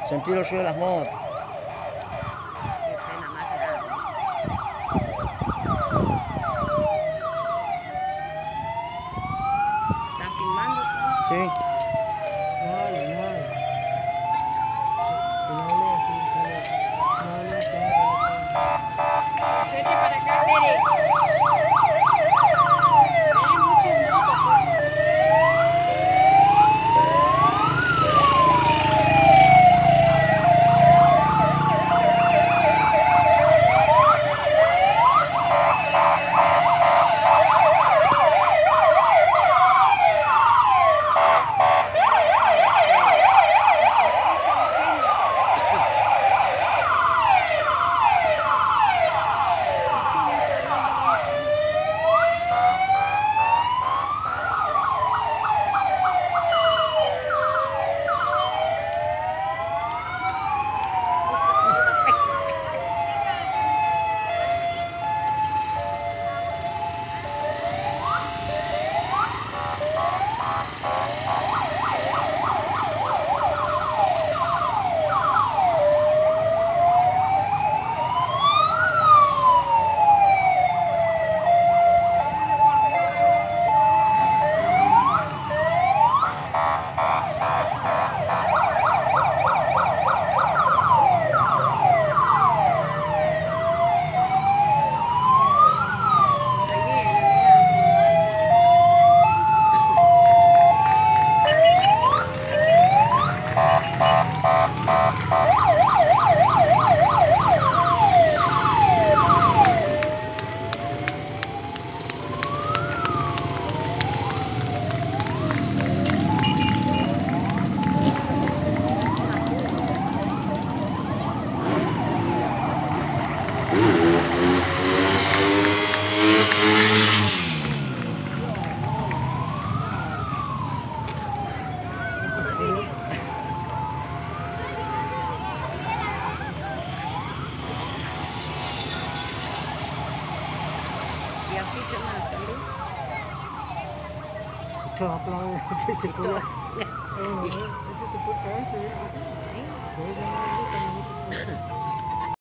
Sentir el ruido de las motos. Qué pena más grande. ¿Están filmando? Sí. No hable, no hable. No hable así, sale. No hable así, no sale. Vete para acá, Tere. Hay muchas motos, por favor. Y así se mata, ¿no? Todos aplauden porque se puede. Y- Eso se puede caer, se ve. Sí. Puede llamar a